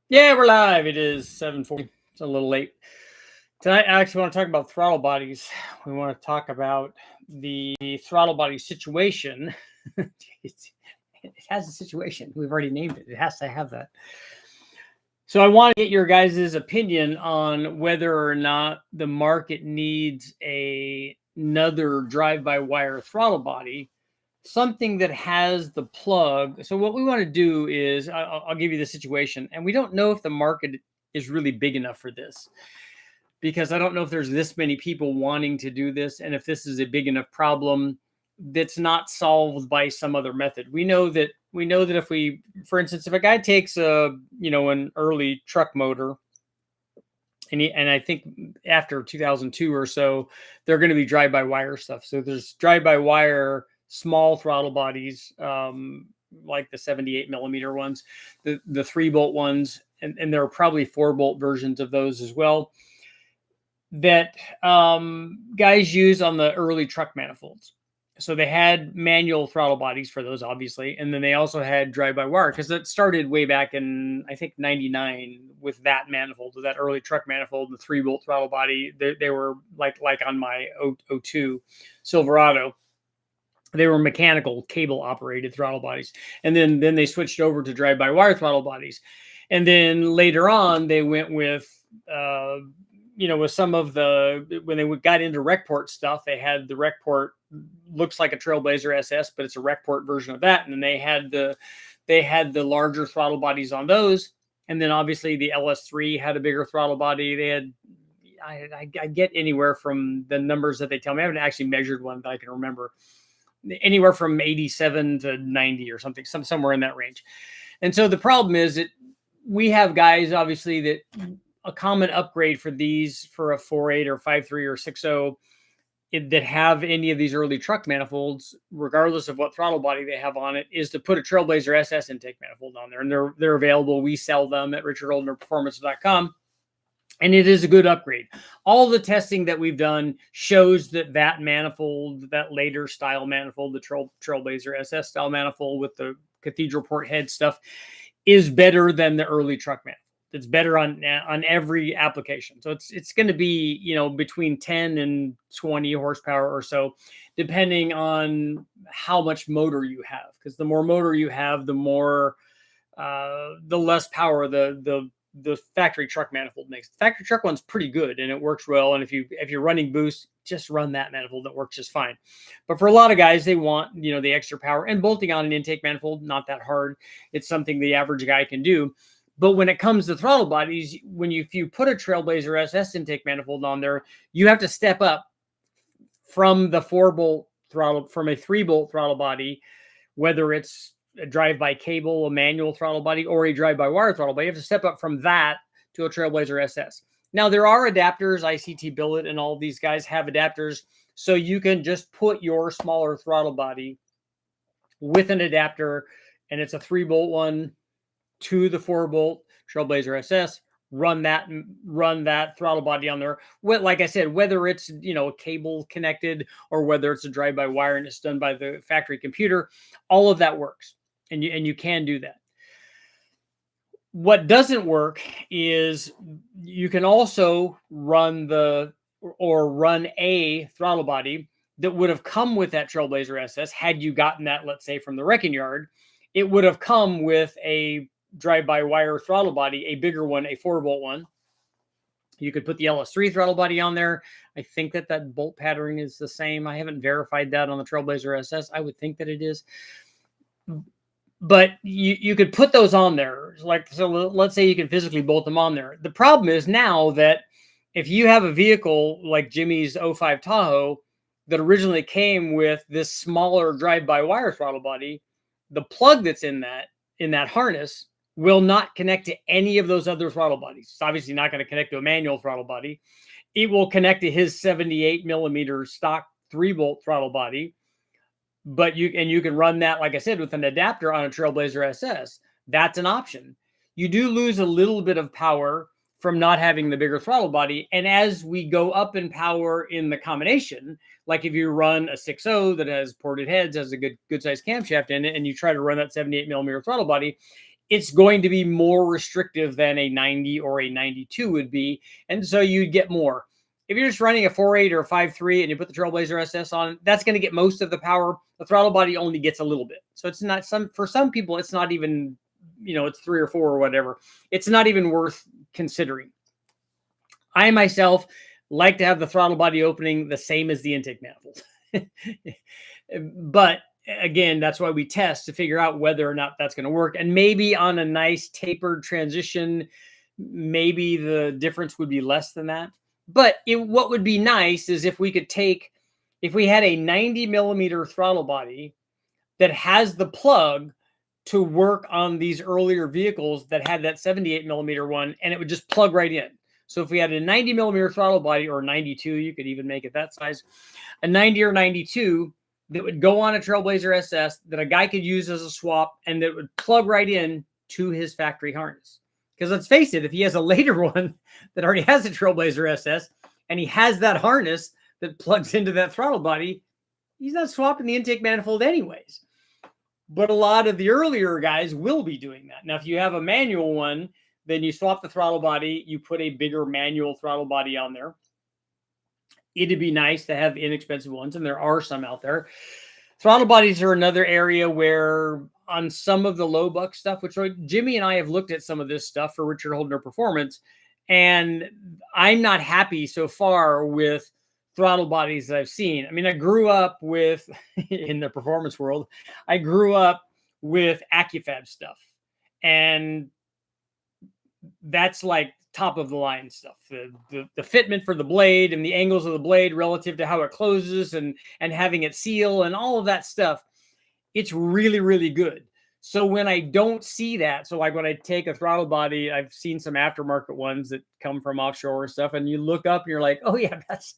Yeah, we're live. It is 7:40. It's a little late. Tonight, I actually want to talk about throttle bodies. We want to talk about the throttle body situation. It has a situation. We've already named it. It has to have that. So I want to get your guys' opinion on whether or not the market needs another drive-by-wire throttle body, something that has the plug. So what we want to do is, I'll give you the situation, and we don't know if the market is really big enough for this, because I don't know if there's this many people wanting to do this, and if this is a big enough problem that's not solved by some other method. We know that if we, for instance, if a guy takes an early truck motor, and I think after 2002 or so, they're going to be drive-by-wire stuff. So there's drive-by-wire small throttle bodies, like the 78 millimeter ones, the 3-bolt ones, and there are probably 4-bolt versions of those as well, that guys use on the early truck manifolds. So they had manual throttle bodies for those, obviously, and then they also had drive-by-wire, because it started way back in, I think, 99 with that manifold, with that early truck manifold, the 3-bolt throttle body. They were like on my 02 Silverado. They were mechanical cable operated throttle bodies, and then they switched over to drive-by-wire throttle bodies, and then later on they went with with some of the, when they got into Recport stuff, they had the Recport, looks like a Trailblazer SS, but it's a Recport version of that. And then they had the larger throttle bodies on those. And then obviously the LS3 had a bigger throttle body. They had, I get anywhere from the numbers that they tell me. I haven't actually measured one that I can remember. Anywhere from 87 to 90 or something, somewhere in that range. And so the problem is that we have guys, obviously, that a common upgrade for these, for a 4.8 or 5.3 or 6.0, that have any of these early truck manifolds, regardless of what throttle body they have on it, is to put a Trailblazer SS intake manifold on there. And they're available. We sell them at richardoldnerperformance.com. And it is a good upgrade. All the testing that we've done shows that manifold, that later style manifold, the Trailblazer SS style manifold with the cathedral port head stuff, is better than the early truck manifold. It's better on every application. So it's going to be, between 10 and 20 horsepower or so, depending on how much motor you have. Because the more motor you have, the more, the less power the factory truck manifold makes. The factory truck one's pretty good and it works well. And if you're running boost, just run that manifold. That works just fine. But for a lot of guys, they want, the extra power, and bolting on an intake manifold, not that hard. It's something the average guy can do. But when it comes to throttle bodies, if you put a Trailblazer SS intake manifold on there, you have to step up from the 4-bolt throttle, from a 3-bolt throttle body, whether it's a drive-by cable, a manual throttle body, or a drive-by-wire throttle body. You have to step up from that to a Trailblazer SS. Now, there are adapters. ICT Billet and all of these guys have adapters, so you can just put your smaller throttle body with an adapter, and it's a 3-bolt one to the 4-bolt Trailblazer SS, run that throttle body on there. Well, like I said, whether it's, cable connected or whether it's a drive-by-wire and it's done by the factory computer, all of that works. And you can do that. What doesn't work is you can also run a throttle body that would have come with that Trailblazer SS. Had you gotten that, let's say, from the wrecking yard, it would have come with a drive-by-wire throttle body, a bigger one, a 4-bolt one. You could put the LS3 throttle body on there. I think that bolt pattern is the same. I haven't verified that on the Trailblazer SS. I would think that it is. But you could put those on there. So let's say you can physically bolt them on there. The problem is now that if you have a vehicle like Jimmy's 05 Tahoe that originally came with this smaller drive-by-wire throttle body, the plug that's in that harness will not connect to any of those other throttle bodies. It's obviously not going to connect to a manual throttle body. It will connect to his 78 millimeter stock 3-bolt throttle body. But you can run that, like I said, with an adapter on a Trailblazer SS. That's an option. You do lose a little bit of power from not having the bigger throttle body. And as we go up in power in the combination, like if you run a 6.0 that has ported heads, has a good sized camshaft in it, and you try to run that 78 millimeter throttle body, it's going to be more restrictive than a 90 or a 92 would be. And so you'd get more. If you're just running a 4.8 or a 5.3 and you put the Trailblazer SS on, that's going to get most of the power. The throttle body only gets a little bit. So it's not for some people, it's not even, it's 3 or 4 or whatever. It's not even worth considering. I myself like to have the throttle body opening the same as the intake manifold. But again, that's why we test to figure out whether or not that's going to work. And maybe on a nice tapered transition, maybe the difference would be less than that. But what would be nice is if we had a 90 millimeter throttle body that has the plug to work on these earlier vehicles that had that 78 millimeter one, and it would just plug right in. So if we had a 90 millimeter throttle body, or 92, you could even make it that size, a 90 or 92 that would go on a Trailblazer SS that a guy could use as a swap, and that would plug right in to his factory harness. Because let's face it, if he has a later one that already has a Trailblazer SS and he has that harness that plugs into that throttle body, he's not swapping the intake manifold anyways. But a lot of the earlier guys will be doing that. Now, if you have a manual one, then you swap the throttle body, you put a bigger manual throttle body on there. It'd be nice to have inexpensive ones, and there are some out there. Throttle bodies are another area where on some of the low buck stuff, which Jimmy and I have looked at some of this stuff for Richard Holdner Performance, and I'm not happy so far with throttle bodies that I've seen. I mean, I grew up with, in the performance world, I grew up with AccuFab stuff. And that's like top of the line stuff. The fitment for the blade and the angles of the blade relative to how it closes and having it seal and all of that stuff. It's really, really good. So when I don't see that, so like when I take a throttle body, I've seen some aftermarket ones that come from offshore and stuff, and you look up and you're like, oh yeah, that's,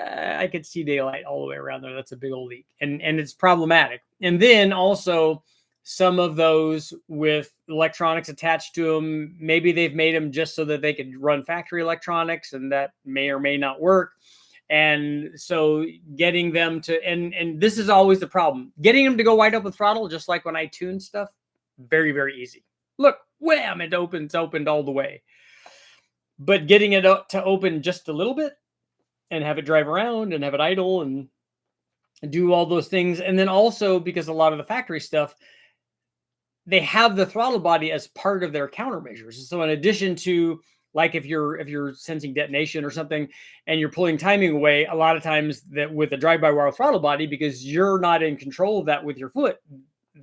I could see daylight all the way around there. That's a big old leak. And it's problematic. And then also some of those with electronics attached to them, maybe they've made them just so that they could run factory electronics, and that may or may not work. And so getting them to, and this is always the problem, getting them to go wide open throttle, just like when I tune stuff, very, very easy. Look, wham, it's opened all the way. But getting it to open just a little bit and have it drive around and have it idle and do all those things. And then also, because a lot of the factory stuff, they have the throttle body as part of their countermeasures. So in addition to, like if you're sensing detonation or something and you're pulling timing away, a lot of times that with a drive-by-wire throttle body, because you're not in control of that with your foot,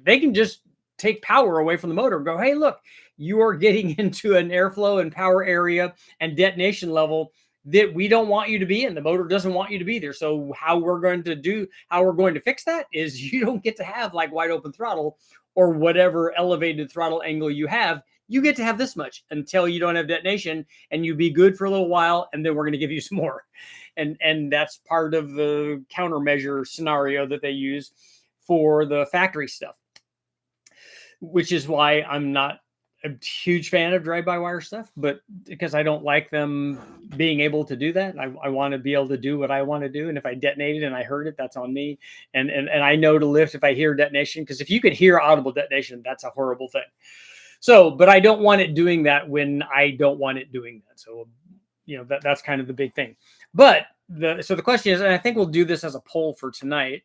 they can just take power away from the motor and go, hey, look, you are getting into an airflow and power area and detonation level that we don't want you to be in. The motor doesn't want you to be there. So how we're going to fix that is you don't get to have like wide open throttle or whatever elevated throttle angle you have. You get to have this much until you don't have detonation, and you be good for a little while, and then we're going to give you some more. And that's part of the countermeasure scenario that they use for the factory stuff, which is why I'm not a huge fan of drive-by-wire stuff, but because I don't like them being able to do that. I want to be able to do what I want to do. And if I detonated and I heard it, that's on me. And I know to lift if I hear detonation, because if you could hear audible detonation, that's a horrible thing. So, but I don't want it doing that when I don't want it doing that. So, that's kind of the big thing. But so the question is, and I think we'll do this as a poll for tonight.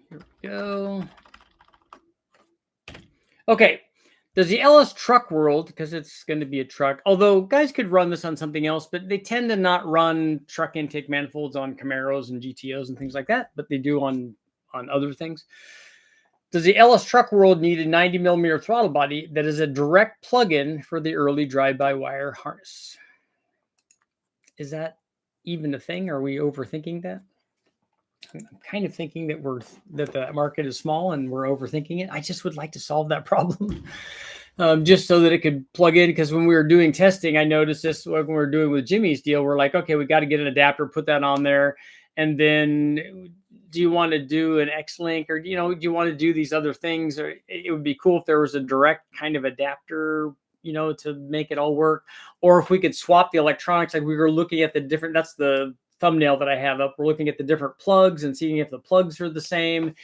Here we go. Okay. Does the LS truck world, because it's going to be a truck, although guys could run this on something else, but they tend to not run truck intake manifolds on Camaros and GTOs and things like that, but they do on other things. Does the LS truck world need a 90 millimeter throttle body that is a direct plug-in for the early drive-by-wire harness? Is that even a thing? Are we overthinking that? I'm kind of thinking that the market is small and we're overthinking it. I just would like to solve that problem, just so that it could plug in. Because when we were doing testing, I noticed this when we were doing with Jimmy's deal. We're like, okay, we got to get an adapter, put that on there, and then do you want to do an X-Link, or do you want to do these other things? Or it would be cool if there was a direct kind of adapter, to make it all work, or if we could swap the electronics. Like we were looking at the different. That's the thumbnail that I have up. We're looking at the different plugs and seeing if the plugs are the same.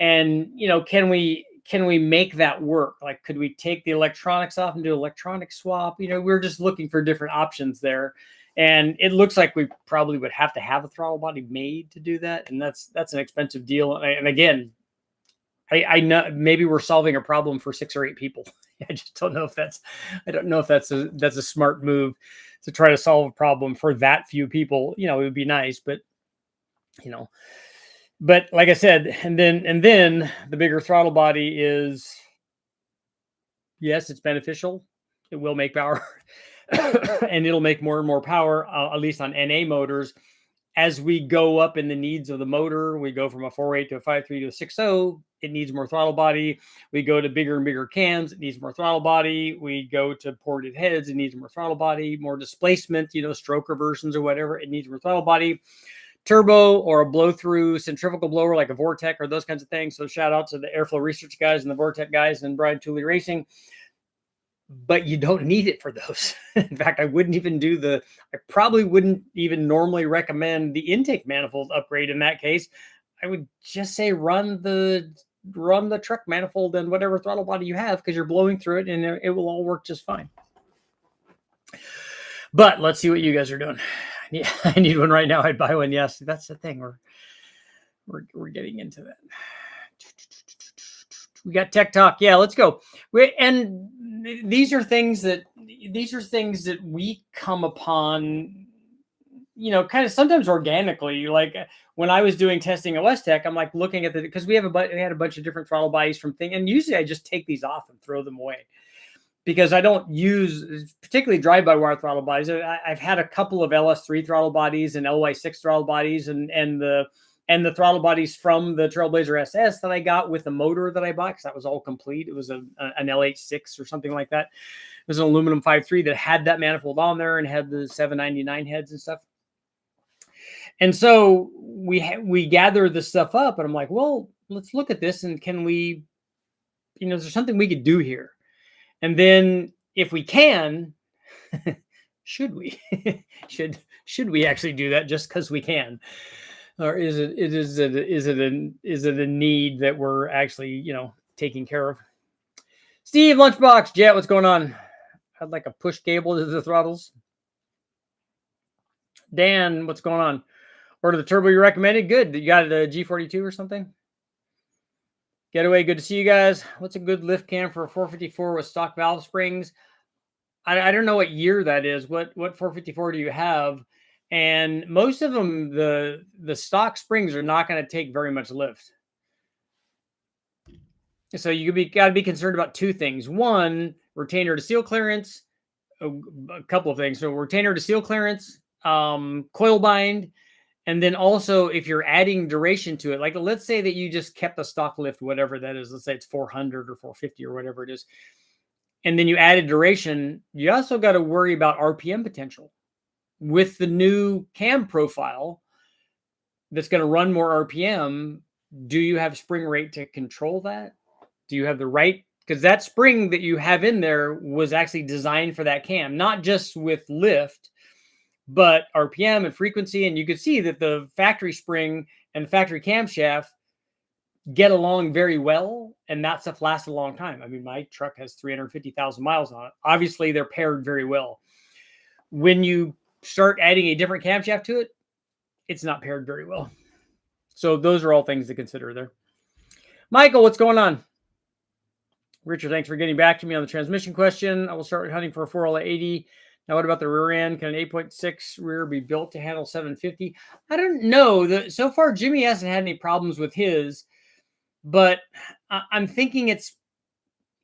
And, can we make that work? Like, could we take the electronics off and do electronic swap? We're just looking for different options there. And it looks like we probably would have to have a throttle body made to do that. And that's an expensive deal. And again, I know maybe we're solving a problem for 6 or 8 people. I just don't know if that's a smart move to try to solve a problem for that few people. It would be nice, but but like I said, and then the bigger throttle body is, yes, it's beneficial. It will make power and it'll make more and more power, at least on NA motors. As we go up in the needs of the motor, we go from a 4.8 to a 5.3 to a 6.0, it needs more throttle body. We go to bigger and bigger cams, it needs more throttle body. We go to ported heads, it needs more throttle body. More displacement, stroker versions or whatever, it needs more throttle body. Turbo or a blow-through centrifugal blower like a Vortec or those kinds of things. So shout out to the Airflow Research guys and the Vortec guys and Brian Tooley Racing. But you don't need it for those. In fact, I probably wouldn't even normally recommend the intake manifold upgrade in that case. I would just say run the truck manifold and whatever throttle body you have, because you're blowing through it and it will all work just fine. But let's see what you guys are doing. Yeah, I need one right now. I'd buy one. Yes, that's the thing. We're getting into that. We got tech talk. Yeah, let's go. And these are things that we come upon, kind of sometimes organically. Like when I was doing testing at West Tech, I'm like looking at because we had a bunch of different throttle bodies from things, and usually I just take these off and throw them away, because I don't use particularly drive-by-wire throttle bodies. I've had a couple of LS3 throttle bodies and LY6 throttle bodies, and the throttle bodies from the Trailblazer SS that I got with the motor that I bought, because that was all complete. It was an LH6 or something like that. It was an aluminum 5.3 that had that manifold on there and had the 799 heads and stuff. And so we gather this stuff up, and I'm like, well, let's look at this, and can we, is there something we could do here? And then if we can, should we should we actually do that just because we can? Or is it a need that we're actually, taking care of? Steve, Lunchbox, Jet, what's going on? I'd like a push cable to the throttles. Dan, what's going on? Order the turbo you recommended. Good. You got a G42 or something? Getaway, good to see you guys. What's a good lift cam for a 454 with stock valve springs? I don't know what year that is. What 454 do you have? And most of them, the stock springs are not going to take very much lift. So you got to be concerned about 2 things. One, retainer to seal clearance. A couple of things. So retainer to seal clearance, coil bind, and then also if you're adding duration to it, like let's say that you just kept the stock lift, whatever that is. Let's say it's 400 or 450 or whatever it is. And then you added duration. You also got to worry about RPM potential. With the new cam profile that's going to run more RPM, do you have spring rate to control that? Do you have the right? Because that spring that you have in there was actually designed for that cam, not just with lift, but RPM and frequency. And you could see that the factory spring and factory camshaft get along very well, and that stuff lasts a long time. I mean, my truck has 350,000 miles on it. Obviously, they're paired very well. When you start adding a different camshaft to it, it's not paired very well. So those are all things to consider there. Michael, what's going on? Richard, thanks for getting back to me on the transmission question. I will start hunting for a 4L80. Now, what about the rear end? Can an 8.6 rear be built to handle 750? I don't know. So far, Jimmy hasn't had any problems with his, but I'm thinking it's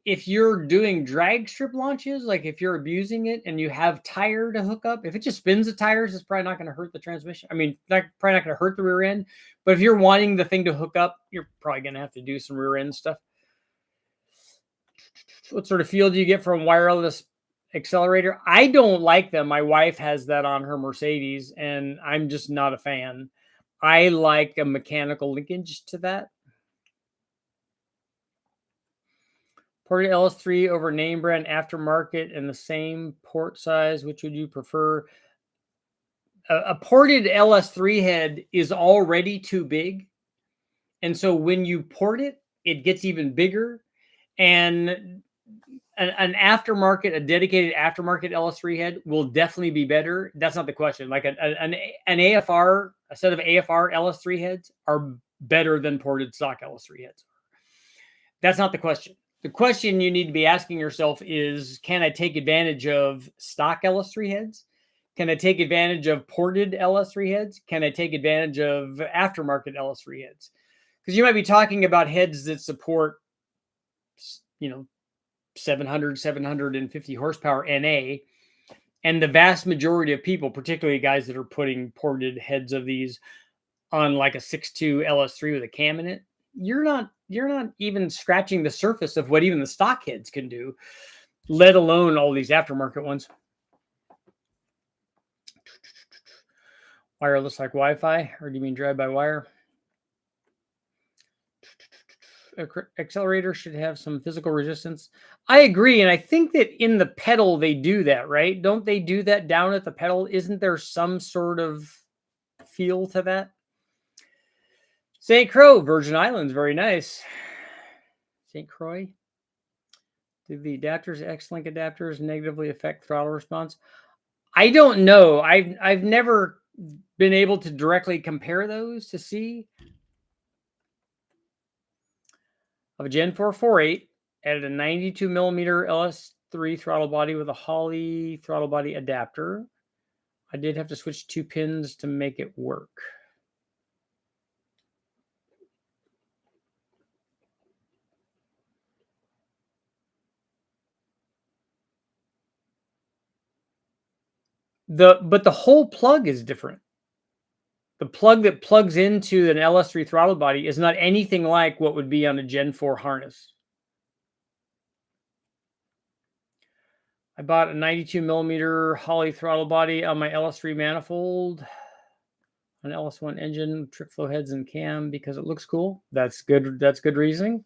if you're doing drag strip launches, like if you're abusing it and you have tire to hook up, if it just spins the tires, it's probably not going to hurt the transmission. I mean, probably not going to hurt the rear end. But if you're wanting the thing to hook up, you're probably going to have to do some rear end stuff. What sort of feel do you get from wireless accelerator? I don't like them. My wife has that on her Mercedes, and I'm just not a fan. I like a mechanical linkage to that. Ported LS3 over name brand aftermarket and the same port size. Which would you prefer? A ported LS3 head is already too big. And so when you port it, it gets even bigger. And an aftermarket, a dedicated aftermarket LS3 head will definitely be better. That's not the question. Like an AFR, a set of AFR LS3 heads are better than ported stock LS3 heads. That's not the question. The question you need to be asking yourself is, can I take advantage of stock LS3 heads? Can I take advantage of ported LS3 heads? Can I take advantage of aftermarket LS3 heads? Because you might be talking about heads that support, 700, 750 horsepower NA. And the vast majority of people, particularly guys that are putting ported heads of these on like a 6.2 LS3 with a cam in it, you're not even scratching the surface of what even the stock heads can do, let alone all these aftermarket ones. Wireless like Wi-Fi, or do you mean drive-by-wire? Accelerator should have some physical resistance. I agree, and I think that in the pedal they do that, right? Don't they do that down at the pedal? Isn't there some sort of feel to that? St. Croix, Virgin Islands, very nice. St. Croix. Do the adapters, X-Link adapters, negatively affect throttle response? I don't know. I've never been able to directly compare those to see. Of a Gen 4 4.8, added a 92 millimeter LS3 throttle body with a Holley throttle body adapter. I did have to switch 2 pins to make it work. But the whole plug is different. The plug that plugs into an LS3 throttle body is not anything like what would be on a Gen 4 harness. I bought a 92 millimeter Holley throttle body on my LS3 manifold, an LS1 engine, trick flow heads and cam because it looks cool. That's good. That's good reasoning.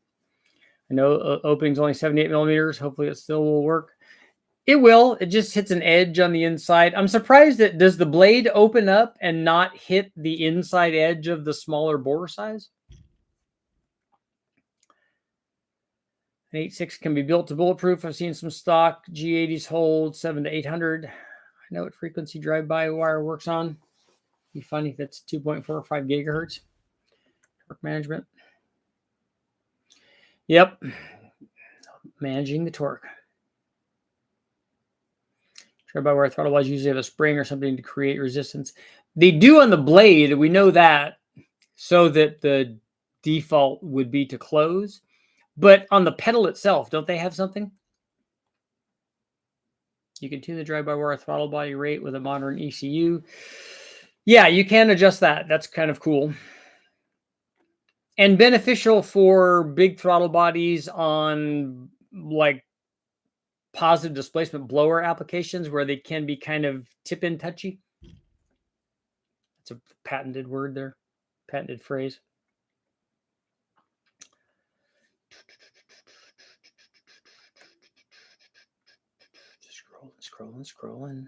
I know opening's only 78 millimeters. Hopefully it still will work. It will. It just hits an edge on the inside. I'm surprised that does the blade open up and not hit the inside edge of the smaller bore size? An 8.6 can be built to bulletproof. I've seen some stock G80s hold 7 to 800. I know what frequency drive-by-wire works on. Be funny if it's 2.45 gigahertz. Torque management. Yep. Managing the torque. Drive-by-wire throttle bodies usually have a spring or something to create resistance. They do on the blade. We know that, so that the default would be to close. But on the pedal itself, don't they have something? You can tune the drive-by-wire throttle body rate with a modern ECU. Yeah, you can adjust that. That's kind of cool. And beneficial for big throttle bodies on like positive displacement blower applications where they can be kind of tip-in touchy. It's a patented word there, patented phrase. Just scrolling.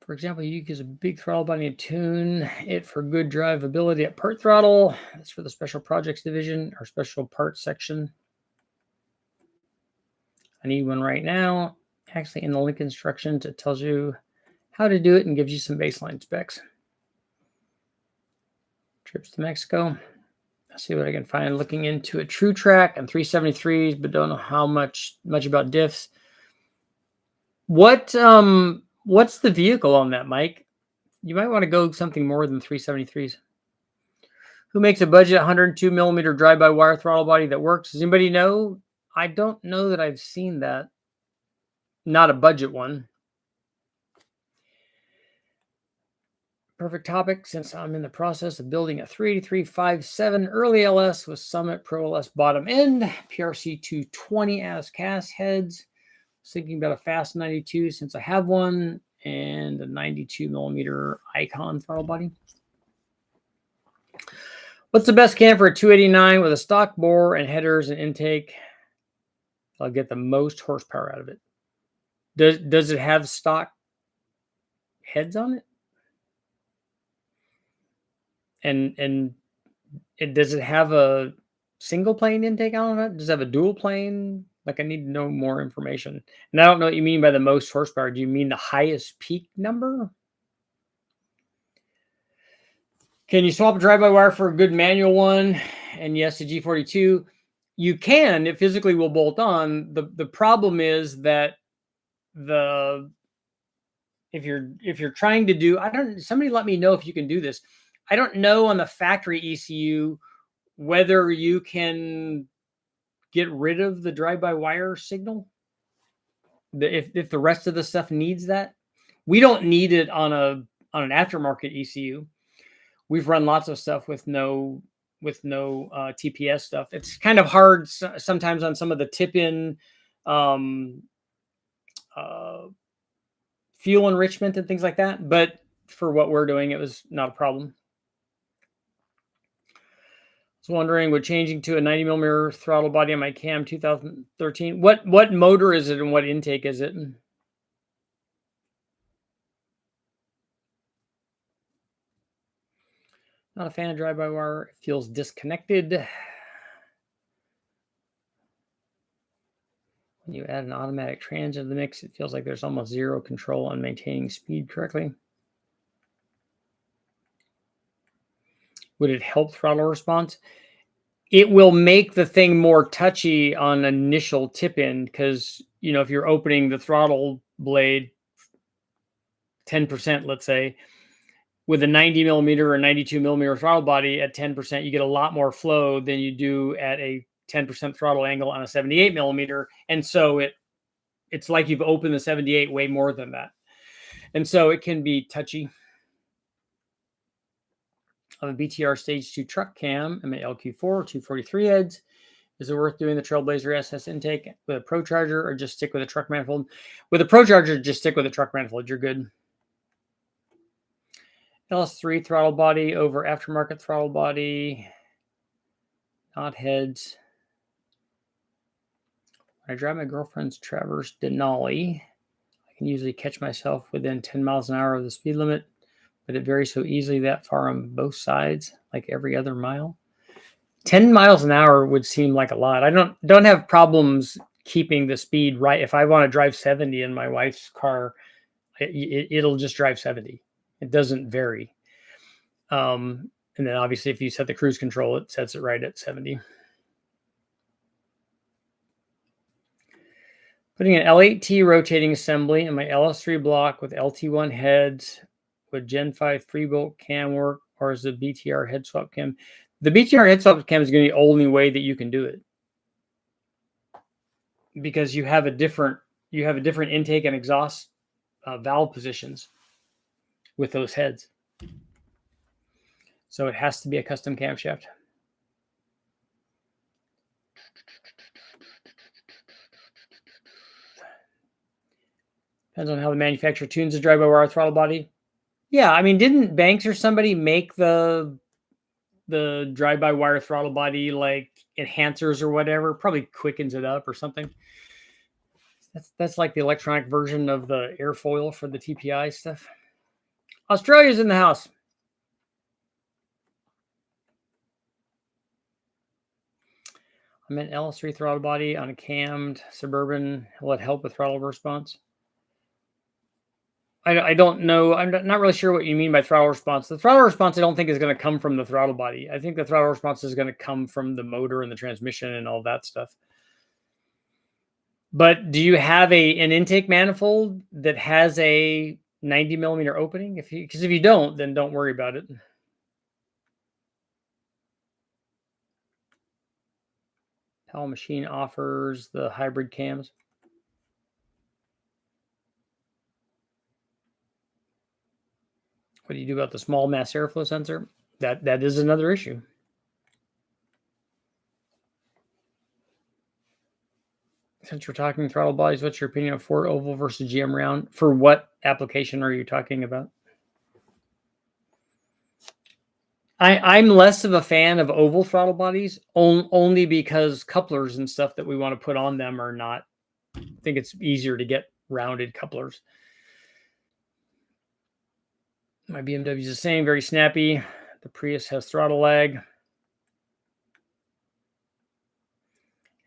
For example, you use a big throttle body and tune it for good drivability at part throttle. That's for the special projects division or special parts section. I need one right now. Actually, in the link instructions, it tells you how to do it and gives you some baseline specs. Trips to Mexico. Let's see what I can find. Looking into a True Track and 373s, but don't know how much about diffs. What's the vehicle on that, Mike? You might want to go something more than 373s. Who makes a budget 102 millimeter drive-by-wire throttle body that works? Does anybody know? I don't know that I've seen that. Not a budget one. Perfect topic, since I'm in the process of building a 38357 early LS with Summit Pro LS bottom end, PRC 220 as cast heads. I was thinking about a Fast 92 since I have one, and a 92 millimeter Icon throttle body. What's the best cam for a 289 with a stock bore and headers and intake? I'll get the most horsepower out of it. Does it have stock heads on it? And does it have a single plane intake on it? Does it have a dual plane? Like, I need to know more information. And I don't know what you mean by the most horsepower. Do you mean the highest peak number? Can you swap a drive-by-wire for a good manual one? And yes, a G42. You can. It physically will bolt on. The problem is that if you're trying to do, somebody let me know if you can do this. I don't know on the factory ECU whether you can get rid of the drive-by-wire signal. If the rest of the stuff needs that, we don't need it on an aftermarket ECU. We've run lots of stuff with no TPS stuff. It's kind of hard sometimes on some of the tip-in fuel enrichment and things like that. But for what we're doing, it was not a problem. I was wondering, would changing to a 90 millimeter throttle body on my Cam 2013, what motor is it and what intake is it? Not a fan of drive-by-wire. It feels disconnected. When you add an automatic trans into the mix, it feels like there's almost zero control on maintaining speed correctly. Would it help throttle response? It will make the thing more touchy on initial tip-in because, if you're opening the throttle blade 10%, let's say, with a 90 millimeter or 92 millimeter throttle body at 10%, you get a lot more flow than you do at a 10% throttle angle on a 78 millimeter. And so it's like you've opened the 78 way more than that. And so it can be touchy. On a BTR Stage 2 truck cam, I'm at LQ4, 243 heads. Is it worth doing the Trailblazer SS intake with a Pro Charger or just stick with a truck manifold? With a Pro Charger, just stick with a truck manifold. You're good. LS3 throttle body over aftermarket throttle body. Not heads. When I drive my girlfriend's Traverse Denali, I can usually catch myself within 10 miles an hour of the speed limit, but it varies so easily that far on both sides, like every other mile. 10 miles an hour would seem like a lot. I don't have problems keeping the speed right. If I want to drive 70 in my wife's car, it'll just drive 70. It doesn't vary. And then obviously if you set the cruise control, it sets it right at 70. Putting an L8T rotating assembly in my LS3 block with LT1 heads, would Gen 5 3-bolt cam work, or is the BTR head swap cam? The BTR head swap cam is going to be the only way that you can do it, because you have a different intake and exhaust valve positions with those heads. So it has to be a custom camshaft. Depends on how the manufacturer tunes the drive-by-wire throttle body. Yeah, I mean, didn't Banks or somebody make the drive-by-wire throttle body like enhancers or whatever? Probably quickens it up or something. That's like the electronic version of the airfoil for the TPI stuff. Australia's in the house. I'm an LS3 throttle body on a cammed Suburban. Will it help with throttle response? I don't know. I'm not really sure what you mean by throttle response. The throttle response, I don't think is going to come from the throttle body. I think the throttle response is going to come from the motor and the transmission and all that stuff. But do you have an intake manifold that has a 90 millimeter opening? Because if you don't, then don't worry about it. Powell Machine offers the hybrid cams. What do you do about the small mass airflow sensor? That is another issue. Since we're talking throttle bodies, what's your opinion of Ford oval versus GM round? For what application are you talking about? I'm less of a fan of oval throttle bodies, only because couplers and stuff that we want to put on them are not. I think it's easier to get rounded couplers. My BMW is the same, very snappy. The Prius has throttle lag.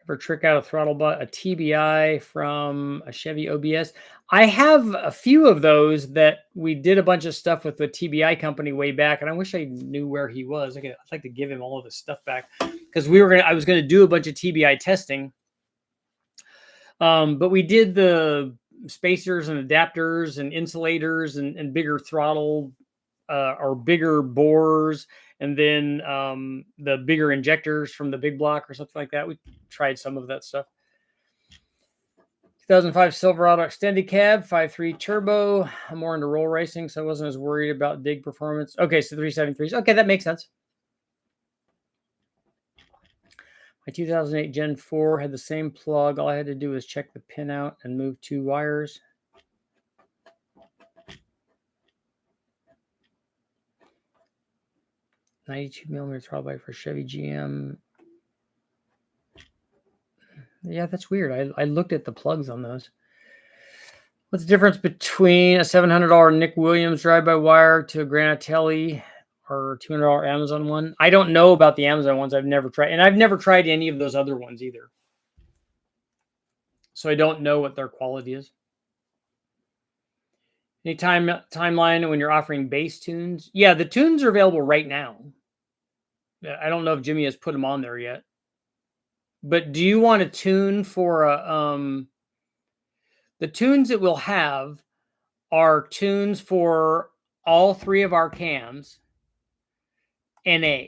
Ever trick out a throttle a TBI from a Chevy OBS? I have a few of those that we did a bunch of stuff with the TBI company way back, and I wish I knew where he was. I'd like to give him all of his stuff back because I was gonna do a bunch of TBI testing. But we did the spacers and adapters and insulators and bigger throttle or bigger bores, and then the bigger injectors from the big block or something like that. We tried some of that stuff. 2005 Silverado extended cab, 5.3 turbo. I'm more into roll racing, so I wasn't as worried about dig performance. Okay, so 373s. Okay, that makes sense. My 2008 Gen 4 had the same plug. All I had to do was check the pin out and move 2 wires. .92 millimeter throttle body for Chevy GM. Yeah, that's weird. I looked at the plugs on those. What's the difference between a $700 Nick Williams drive-by-wire to a Granatelli or $200 Amazon one? I don't know about the Amazon ones. I've never tried, and I've never tried any of those other ones either. So I don't know what their quality is. Any timeline when you're offering bass tunes? Yeah, the tunes are available right now. I don't know if Jimmy has put them on there yet. But do you want a tune for a the tunes that we'll have are tunes for all 3 of our cams, NA.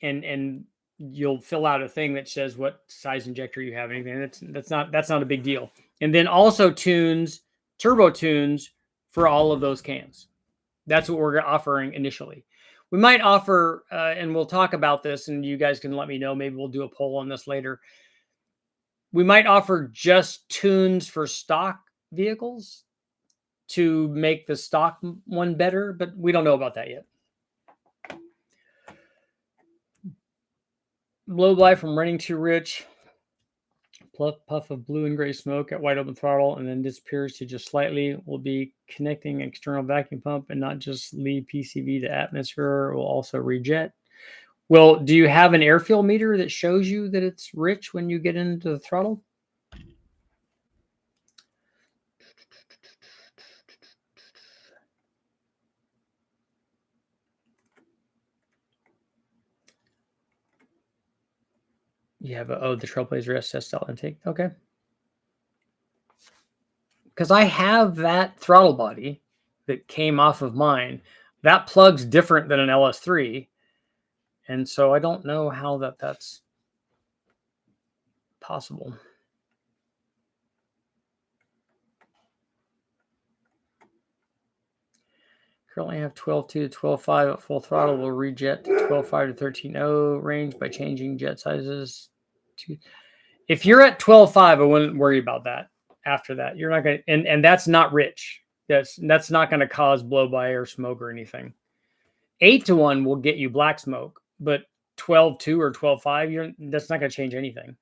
And you'll fill out a thing that says what size injector you have, anything. That's not a big deal. And then also tunes, turbo tunes for all of those cams. That's what we're offering initially. We might offer, and we'll talk about this, and you guys can let me know. Maybe we'll do a poll on this later. We might offer just tunes for stock vehicles to make the stock one better, but we don't know about that yet. Blow by from running too rich. Puff of blue and gray smoke at wide open throttle and then disappears to just slightly. Will be connecting external vacuum pump and not just leave PCV to atmosphere. Will also rejet. Well, do you have an air fuel meter that shows you that it's rich when you get into the throttle? You have the Trailblazer SS style intake. Okay. Because I have that throttle body that came off of mine. That plug's different than an LS3. And so I don't know how that's possible. Currently have 12.2 to 12.5 at full throttle. Will rejet to 12.5 to 13.0 range by changing jet sizes. If you're at 12.5, I wouldn't worry about that. After that, you're not going to, and that's not rich. That's not going to cause blow by or smoke or anything. 8 to 1 will get you black smoke, but 12.2 or 12.5, that's not going to change anything.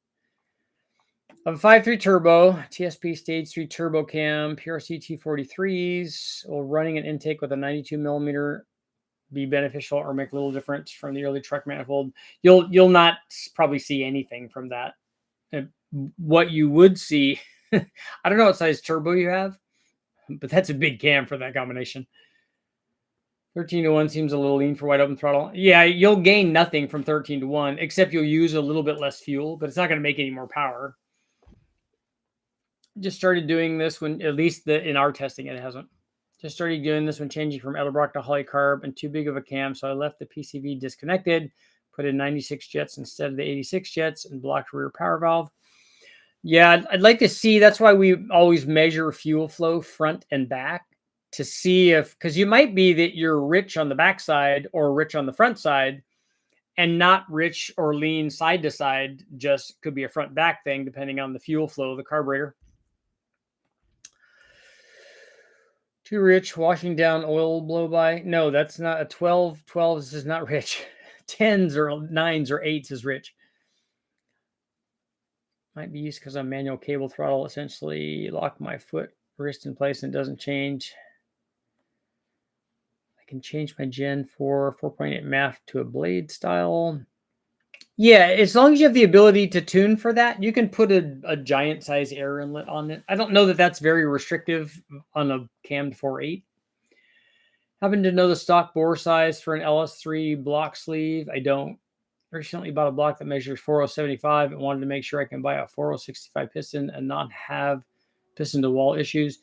I have a 5.3 turbo, TSP stage 3 turbo cam, PRC T43s. Will running an intake with a 92 millimeter be beneficial or make a little difference from the early truck manifold? You'll not probably see anything from that. And what you would see, I don't know what size turbo you have. but that's a big cam for that combination. 13-1 seems a little lean for wide open throttle. Yeah, you'll gain nothing from 13-1, except you'll use a little bit less fuel, but it's not going to make any more power. Just started doing this when, at least in our testing, it hasn't. Just started doing this when changing from Edelbrock to Polycarb and too big of a cam, so I left the PCV disconnected, put in 96 jets instead of the 86 jets, and blocked rear power valve. Yeah, I'd like to see, that's why we always measure fuel flow front and back to see if, because you might be that you're rich on the backside or rich on the front side and not rich or lean side to side, just could be a front back thing depending on the fuel flow of the carburetor. Too rich, washing down oil blow by. No, that's not a 12. 12s is not rich. 10s or 9s or 8s is rich. Might be used because I'm manual cable throttle. Essentially lock my foot wrist in place and it doesn't change. I can change my Gen 4 4.8 MAF to a blade style. Yeah, as long as you have the ability to tune for that, you can put a giant size air inlet on it. I don't know that that's very restrictive on a cammed 4.8. Happen to know the stock bore size for an LS3 block sleeve? I don't. Recently bought a block that measures 4075 and wanted to make sure I can buy a 4065 piston and not have piston to wall issues.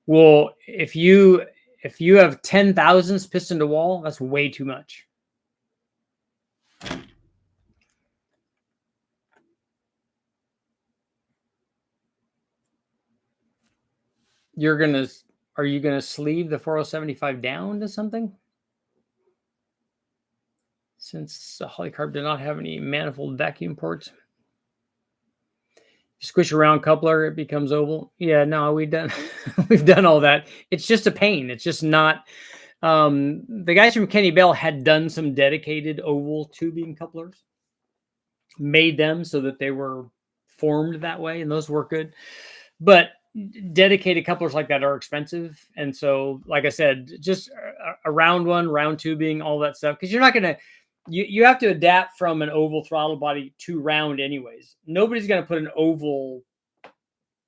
Well, if you have 10 thousandths piston to wall, that's way too much. Are you gonna sleeve the 4075 down to something? Since Polycarb did not have any manifold vacuum ports. You squish around coupler, it becomes oval. Yeah, no, we've done all that. It's just a pain. It's just not. The guys from Kenny Bell had done some dedicated oval tubing couplers, made them so that they were formed that way, and those work good. But dedicated couplers like that are expensive, and so, like I said, just a round one, round tubing, all that stuff, because you're not gonna. You have to adapt from an oval throttle body to round anyways. Nobody's going to put an oval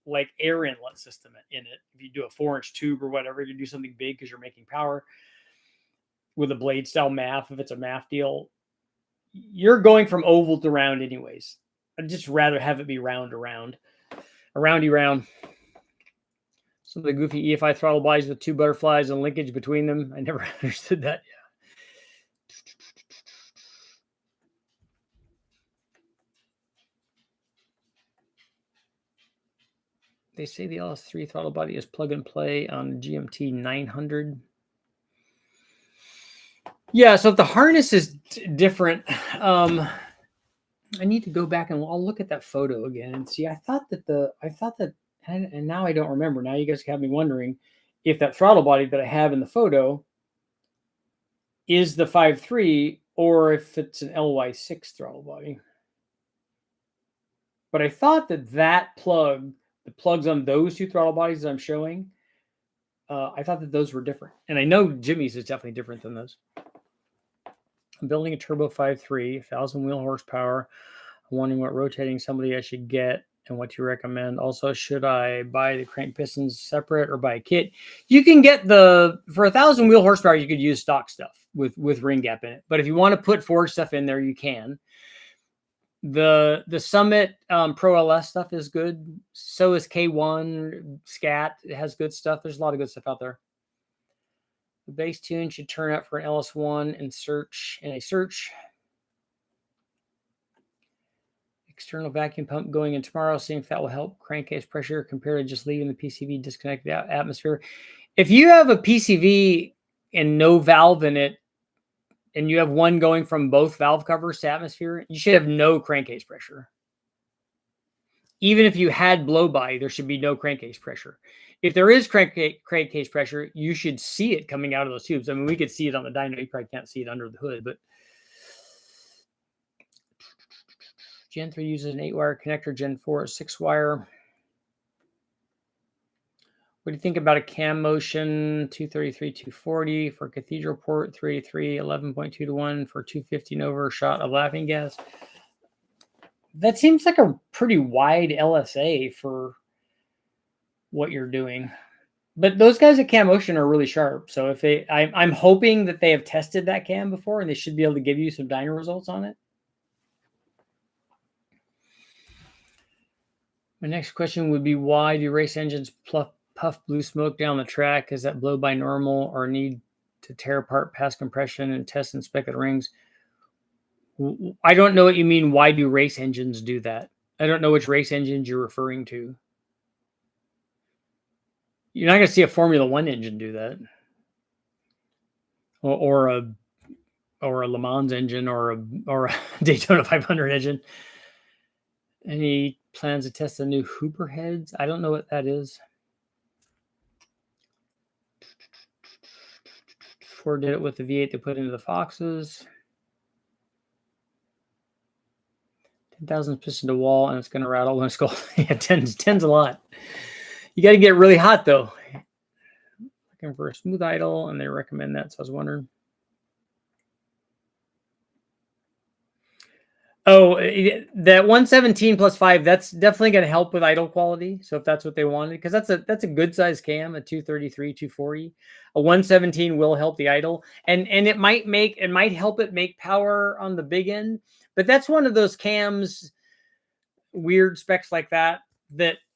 like air inlet system in it. If you do a 4-inch tube or whatever, you do something big because you're making power with a blade style MAF. If it's a MAF deal, you're going from oval to round anyways. I'd just rather have it be round to round, a roundy round. Some of the goofy EFI throttle bodies with 2 butterflies and linkage between them. I never understood that. They say the LS3 throttle body is plug and play on GMT 900. Yeah, so if the harness is different, I need to go back and I'll look at that photo again and see. I thought that, and now I don't remember. Now you guys have me wondering if that throttle body that I have in the photo is the 5.3 or if it's an LY6 throttle body. But I thought that plug, the plugs on those 2 throttle bodies that I'm showing, I thought that those were different. And I know Jimmy's is definitely different than those. I'm building a turbo 5.3, 1,000 wheel horsepower. I'm wondering what rotating assembly I should get and what you recommend. Also, should I buy the crank pistons separate or buy a kit? You can get for 1,000 wheel horsepower, you could use stock stuff with ring gap in it. But if you want to put forged stuff in there, you can. The Summit Pro LS stuff is good. So is K1 Scat. It has good stuff. There's a lot of good stuff out there. The bass tune should turn up for an LS1 in a search. External vacuum pump going in tomorrow. Seeing if that will help crankcase pressure compared to just leaving the PCV disconnected atmosphere. If you have a PCV and no valve in it, and you have one going from both valve covers to atmosphere, you should have no crankcase pressure. Even if you had blow-by, there should be no crankcase pressure. If there is crankcase pressure, you should see it coming out of those tubes. I mean, we could see it on the dyno. You probably can't see it under the hood, but Gen 3 uses an 8-wire connector, Gen 4 a 6-wire. What do you think about a cam motion 233, 240 for cathedral port, 383, 11.2 to 1 for 250 and over shot of laughing gas? That seems like a pretty wide LSA for what you're doing. But those guys at Cam Ocean are really sharp. So if I'm hoping that they have tested that cam before and they should be able to give you some dyno results on it. My next question would be, why do race engines puff blue smoke down the track? Is that blow by normal or need to tear apart past compression and test and inspect the rings? I don't know what you mean. Why do race engines do that? I don't know which race engines you're referring to. You're not going to see a Formula One engine do that, or a Le Mans engine, or a Daytona 500 engine. Any plans to test the new Hooper heads? I don't know what that is. Ford did it with the V8 they put into the Foxes. 10,000 piston to wall, and it's going to rattle when it's cold. Yeah, 10's a lot. You got to get really hot, though. Looking for a smooth idle, and they recommend that, so I was wondering. Oh, that 117 plus 5, that's definitely going to help with idle quality. So if that's what they wanted, because that's a good size cam, a 233, 240. A 117 will help the idle, and it might help it make power on the big end. But that's one of those cams, weird specs like that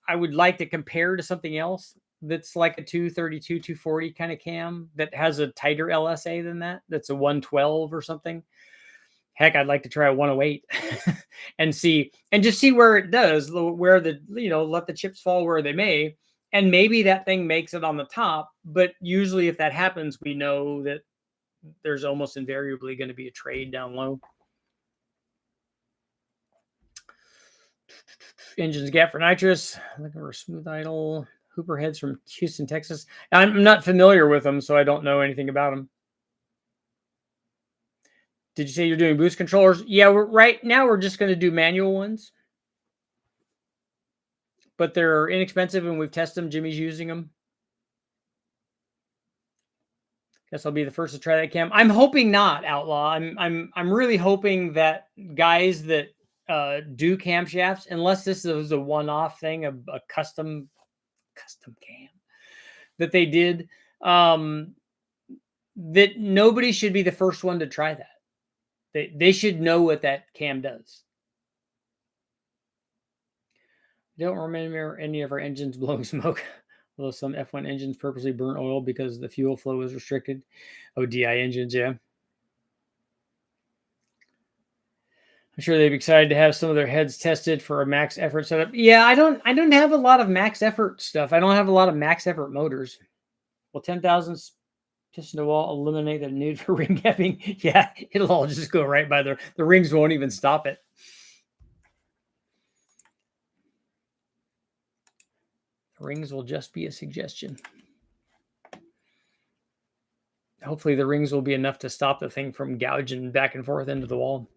I would like to compare to something else that's like a 232, 240 kind of cam that has a tighter LSA than that. That's a 112 or something. Heck, I'd like to try a 108 and just see where it does, where let the chips fall where they may. And maybe that thing makes it on the top. But usually if that happens, we know that there's almost invariably going to be a trade down low. Engines gap for nitrous. Looking for a smooth idle. Hooper heads from Houston, Texas. I'm not familiar with them, so I don't know anything about them. Did you say you're doing boost controllers? Yeah, right now we're just going to do manual ones. But they're inexpensive and we've tested them. Jimmy's using them. Guess I'll be the first to try that cam. I'm hoping not, Outlaw. I'm really hoping that guys that do camshafts, unless this is a one-off thing, a custom cam that they did, that nobody should be the first one to try that. They should know what that cam does. I don't remember any of our engines blowing smoke, although some F1 engines purposely burn oil because the fuel flow is restricted. Oh, DI engines, yeah. I'm sure they'd be excited to have some of their heads tested for a max effort setup. Yeah, I don't have a lot of max effort stuff. I don't have a lot of max effort motors. Well, 10,000 piston to wall eliminate the need for ring gapping. Yeah, it'll all just go right by the rings won't even stop it. The rings will just be a suggestion. Hopefully the rings will be enough to stop the thing from gouging back and forth into the wall.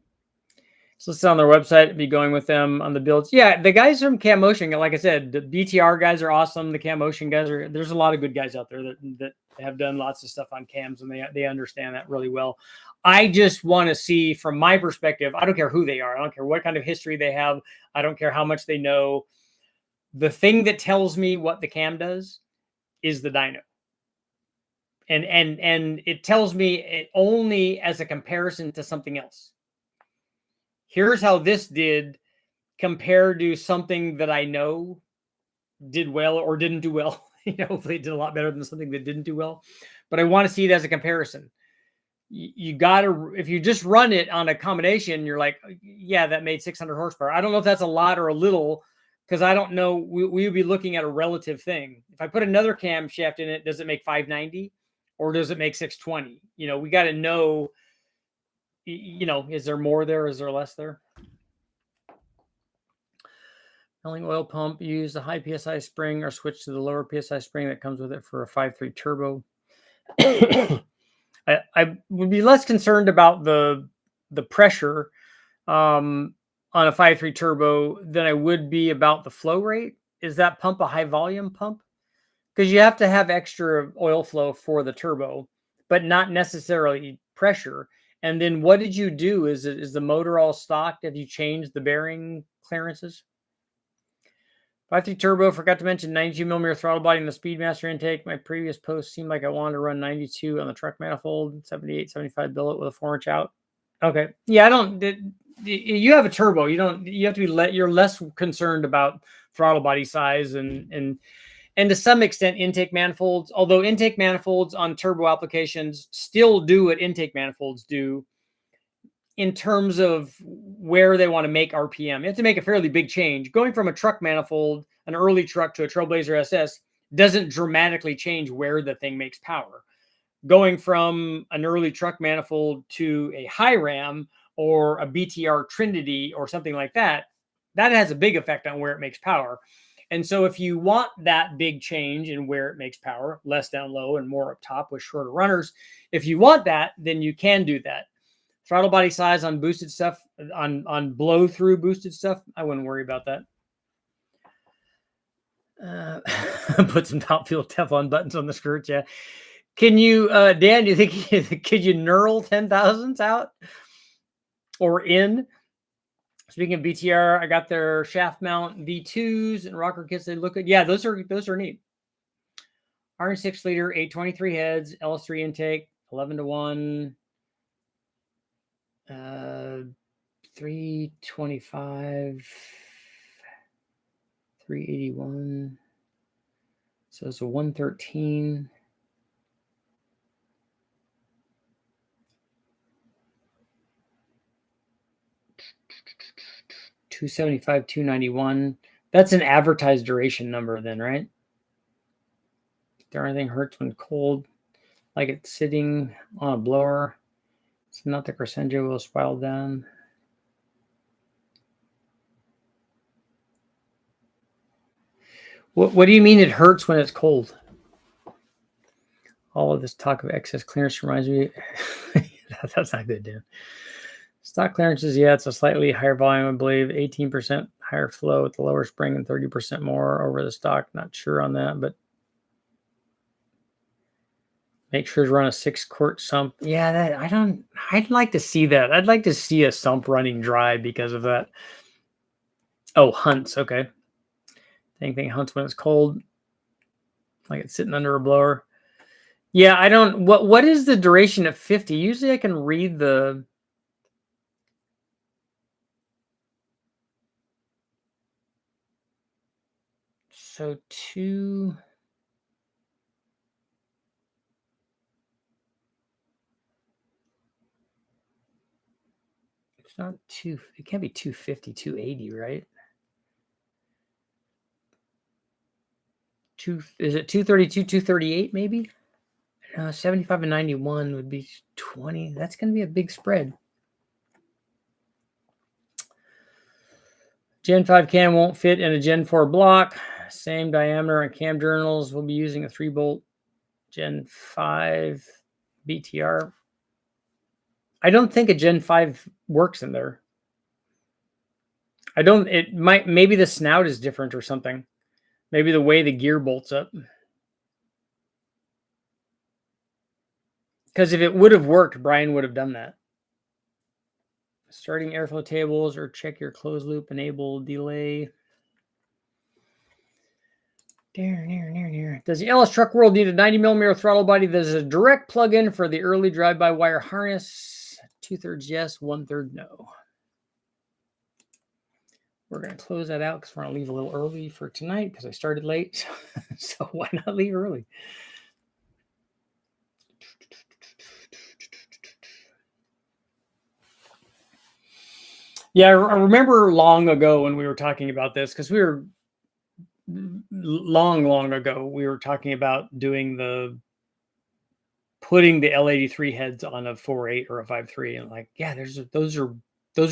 So it's on their website. Be going with them on the builds. Yeah, the guys from Cam Motion, like I said, the BTR guys are awesome. The Cam Motion guys there's a lot of good guys out there that have done lots of stuff on cams, and they understand that really well. I just want to see, from my perspective, I don't care who they are. I don't care what kind of history they have. I don't care how much they know. The thing that tells me what the cam does is the dyno. And it tells me it only as a comparison to something else. Here's how this did compared to something that I know did well or didn't do well. Hopefully it did a lot better than something that didn't do well. But I want to see it as a comparison. You got to, if you just run it on a combination, you're like, yeah, that made 600 horsepower. I don't know if that's a lot or a little, because I don't know. We would be looking at a relative thing. If I put another camshaft in it, does it make 590 or does it make 620? We got to know, is there more there? Is there less there? Rolling oil pump, use a high PSI spring or switch to the lower PSI spring that comes with it for a 5.3 turbo. I would be less concerned about the pressure on a 5.3 turbo than I would be about the flow rate. Is that pump a high volume pump? Because you have to have extra oil flow for the turbo, but not necessarily pressure. And then what did you do? Is the motor all stocked? Have you changed the bearing clearances? 5.3 turbo, forgot to mention 92 millimeter throttle body in the Speedmaster intake. My previous post seemed like I wanted to run 92 on the truck manifold, 78, 75 billet with a 4-inch out. Okay. Yeah, I don't. You have a turbo. You don't. You have to be. You're less concerned about throttle body size and to some extent intake manifolds. Although intake manifolds on turbo applications still do what intake manifolds do in terms of where they want to make RPM. You have to make a fairly big change. Going from a truck manifold, an early truck, to a Trailblazer SS doesn't dramatically change where the thing makes power. Going from an early truck manifold to a high ram or a BTR Trinity or something like that, that has a big effect on where it makes power. And so if you want that big change in where it makes power, less down low and more up top with shorter runners, if you want that, then you can do that. Throttle body size on boosted stuff, on blow through boosted stuff, I wouldn't worry about that. Put some top fuel Teflon buttons on the skirts. Yeah. Can you, Dan, do you think, could you knurl 10,000s out or in? Speaking of BTR, I got their shaft mount V2s and rocker kits. They look good. Yeah, those are neat. 106 liter, 823 heads, LS3 intake, 11-1. 325, 381. So it's a 113. $275, $291. That's an advertised duration number then, right? There anything hurts when cold, like it's sitting on a blower. It's not the crescendo will spiral down. What do you mean it hurts when it's cold? All of this talk of excess clearance reminds me. That's not good, Dan. Stock clearances, yeah, it's a slightly higher volume, I believe. 18% higher flow with the lower spring and 30% more over the stock. Not sure on that, but make sure to run a 6-quart sump. Yeah, I'd like to see that. I'd like to see a sump running dry because of that. Oh, hunts. Okay. Anything hunts when it's cold, like it's sitting under a blower. Yeah, I don't. What is the duration of 50? Usually I can read the. So 2. It's not 2. It can't be 250, 280, right? Is it 232, 238 maybe? 75 and 91 would be 20. That's going to be a big spread. Gen 5 cam won't fit in a Gen 4 block. Same diameter on cam journals. We'll be using a 3-bolt Gen 5 BTR. I don't think a Gen 5 works in there. Maybe the snout is different or something. Maybe the way the gear bolts up. Because if it would have worked, Brian would have done that. Starting airflow tables or check your closed loop enable delay. Does the LS Truck World need a 90 millimeter throttle body that is a direct plug-in for the early drive-by-wire harness? 2/3 yes, 1/3 no. We're going to close that out because we're going to leave a little early for tonight because I started late. So why not leave early? Yeah, I remember long ago when we were talking about this because we were long ago, we were talking about putting the L83 heads on a 4.8 or a 5.3 and like, yeah, those are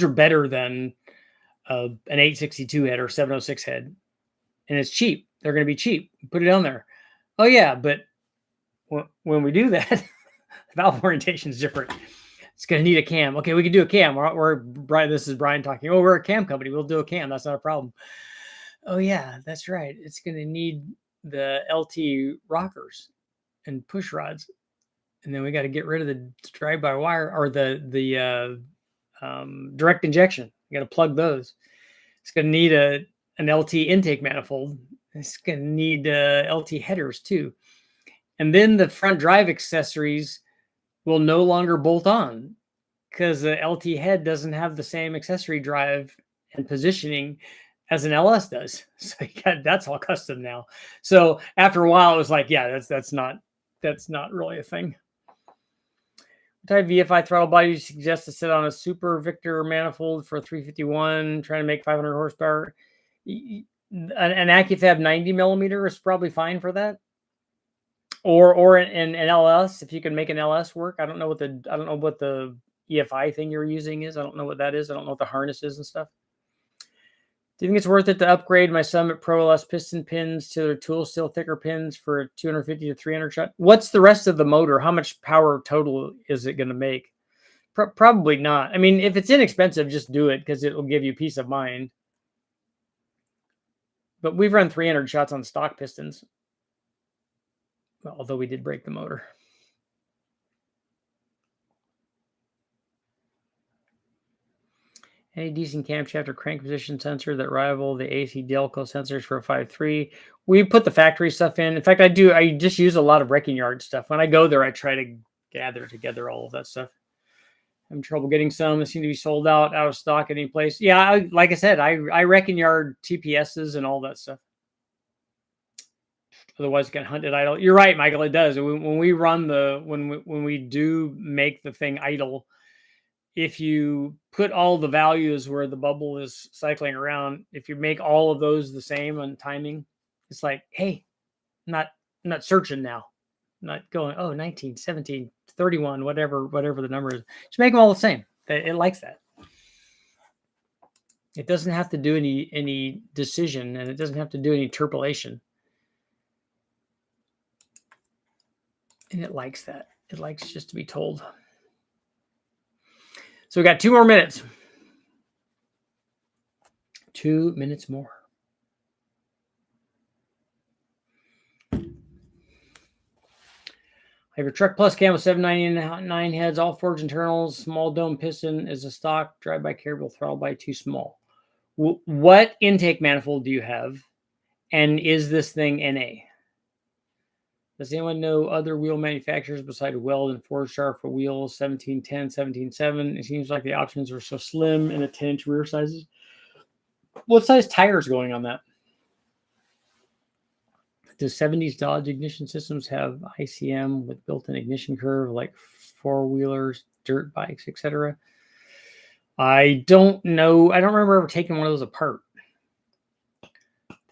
better than an 862 head or 706 head. And it's cheap. They're going to be cheap. Put it on there. Oh yeah. But when we do that, valve orientation is different. It's going to need a cam. Okay. We can do a cam. This is Brian talking. Oh, we're a cam company. We'll do a cam. That's not a problem. Oh yeah, that's right. It's going to need the LT rockers and push rods. And then we got to get rid of the drive-by-wire or the direct injection. You got to plug those. It's going to need an LT intake manifold. It's going to need LT headers too. And then the front drive accessories will no longer bolt on because the LT head doesn't have the same accessory drive and positioning as an LS does. So that's all custom now. So after a while, it was like, yeah, that's not really a thing. What type of VFI throttle body do you suggest to sit on a Super Victor manifold for 351, trying to make 500 horsepower? An AccuFab 90 millimeter is probably fine for that. Or an LS, if you can make an LS work. I don't know what the EFI thing you're using is. I don't know what that is. I don't know what the harness is and stuff. Do you think it's worth it to upgrade my Summit Pro LS piston pins to their tool steel thicker pins for a 250 to 300 shot? What's the rest of the motor? How much power total is it going to make? Probably not. I mean, if it's inexpensive, just do it because it will give you peace of mind. But we've run 300 shots on stock pistons. Although we did break the motor. Any decent camshaft or crank position sensor that rival the AC Delco sensors for a 5.3? We put the factory stuff in. In fact, I just use a lot of wrecking yard stuff. When I go there, I try to gather together all of that stuff. I'm trouble getting some. They seem to be sold out of stock any place. Yeah, like I said, I wrecking yard TPSs and all that stuff. Otherwise, it can hunt it idle. You're right, Michael. It does. When we run when we do make the thing idle, if you put all the values where the bubble is cycling around, if you make all of those the same on timing, it's like, hey, I'm not searching now, not going 19, 17, 31, whatever the number is. Just make them all the same. It likes that. It doesn't have to do any decision, and it doesn't have to do any interpolation. And it likes that. It likes just to be told. So we got 2 more minutes. 2 minutes more. I have your Truck Plus cam with 799 heads, all forged internals, small dome piston is a stock, drive-by carriable throttle by too small. What intake manifold do you have? And is this thing NA? Does anyone know other wheel manufacturers besides Weld and Forgestar for wheels 1710, 17.7? It seems like the options are so slim in the 10-inch rear sizes. What size tires going on that? Does 70s Dodge ignition systems have ICM with built-in ignition curve like four-wheelers, dirt bikes, etc.? I don't know. I don't remember ever taking one of those apart.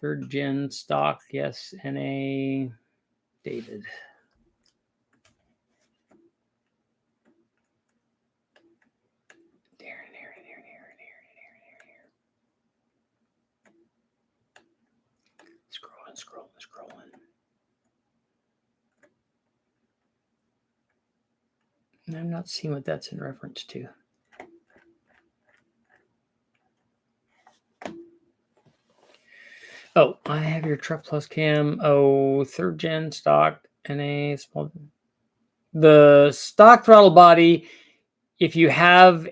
3rd gen stock, yes, NA. David. Scrolling. I'm not seeing what that's in reference to. Oh, I have your Truck Plus cam. 3rd gen stock NA small. The stock throttle body, if you have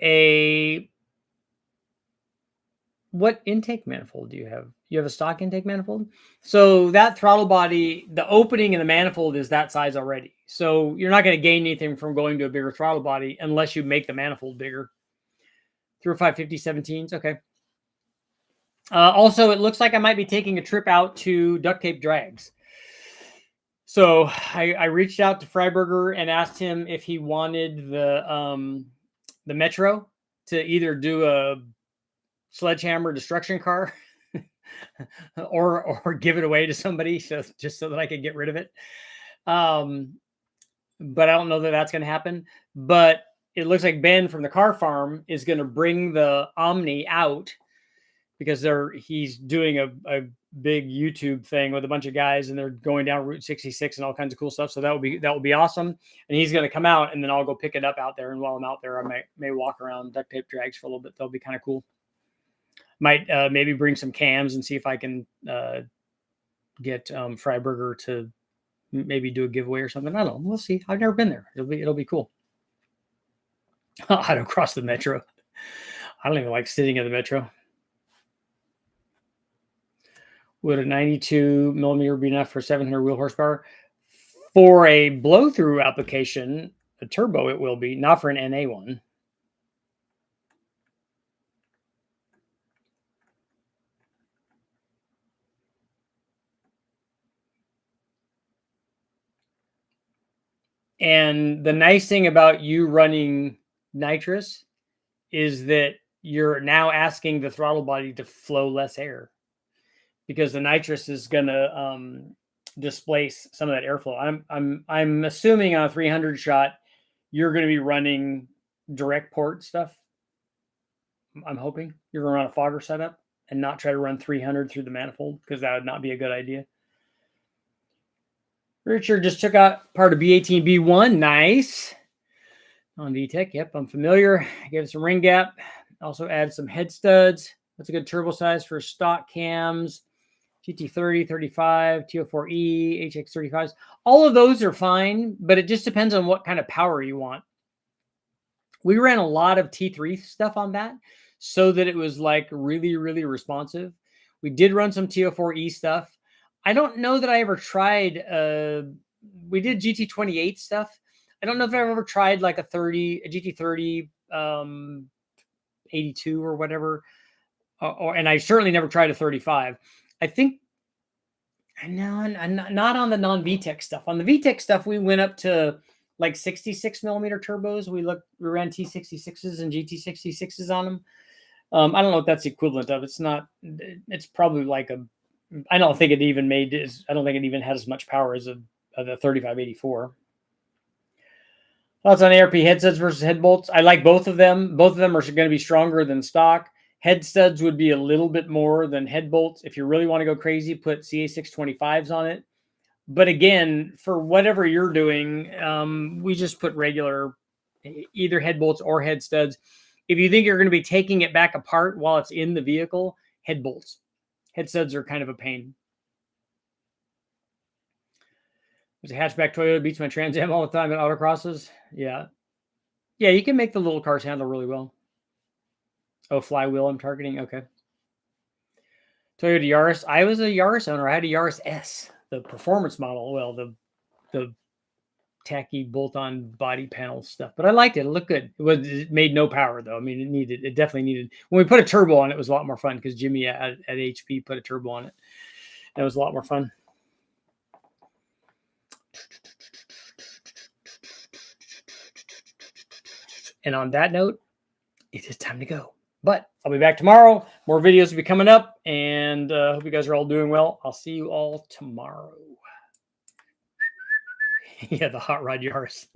what intake manifold do you have? You have a stock intake manifold? So that throttle body, the opening in the manifold is that size already. So you're not going to gain anything from going to a bigger throttle body unless you make the manifold bigger. 305 17s, okay. Also, it looks like I might be taking a trip out to duct tape drags. So I reached out to Freiberger and asked him if he wanted the Metro to either do a sledgehammer destruction car or give it away to somebody just so that I could get rid of it. But I don't know that that's going to happen. But it looks like Ben from the car farm is going to bring the Omni out because he's doing a big YouTube thing with a bunch of guys, and they're going down Route 66 and all kinds of cool stuff. So that will be awesome. And he's going to come out, and then I'll go pick it up out there. And while I'm out there, I may walk around duct tape drags for a little bit. That'll be kind of cool. Might maybe bring some cams and see if I can get Freiberger to maybe do a giveaway or something. I don't know. We'll see. I've never been there. It'll be cool. I don't cross the Metro. I don't even like sitting in the Metro. Would a 92 millimeter be enough for 700 wheel horsepower? For a blow-through application, a turbo, it will be, not for an NA one. And the nice thing about you running nitrous is that you're now asking the throttle body to flow less air, because the nitrous is going to displace some of that airflow. I'm assuming on a 300 shot, you're going to be running direct port stuff. I'm hoping you're going to run a fogger setup and not try to run 300 through the manifold, because that would not be a good idea. Richard just took out part of B18, B1. Nice. On VTEC. Yep, I'm familiar. Gave it some ring gap. Also add some head studs. What's a good turbo size for stock cams? GT30, 35, TO4E, HX35s. All of those are fine, but it just depends on what kind of power you want. We ran a lot of T3 stuff on that so that it was like really, really responsive. We did run some TO4E stuff. I don't know that I ever tried, we did GT28 stuff. I don't know if I've ever tried like a GT30 82 or whatever. And I certainly never tried a 35. I think, no, not on the non-VTEC stuff. On the VTEC stuff, we went up to like 66 millimeter turbos. We ran T66s and GT66s on them. I don't know what that's the equivalent of. It's probably like I don't think it even had as much power as the 3584. Thoughts on ARP head studs versus head bolts? I like both of them. Both of them are going to be stronger than stock. Head studs would be a little bit more than head bolts. If you really want to go crazy, put CA625s on it. But again, for whatever you're doing, we just put regular either head bolts or head studs. If you think you're going to be taking it back apart while it's in the vehicle, head bolts. Head studs are kind of a pain. There's a hatchback Toyota beats my Trans Am all the time at autocrosses. Yeah. Yeah, you can make the little cars handle really well. Oh, flywheel I'm targeting. Okay. Toyota Yaris. I was a Yaris owner. I had a Yaris S, the performance model. Well, the tacky bolt-on body panel stuff, but I liked it. It looked good. It made no power though. I mean, it definitely needed. When we put a turbo on it, it was a lot more fun because Jimmy at HP put a turbo on it. It was a lot more fun. And on that note, it is time to go. But I'll be back tomorrow. More videos will be coming up, and hope you guys are all doing well. I'll see you all tomorrow. Yeah, the hot rod Yaris.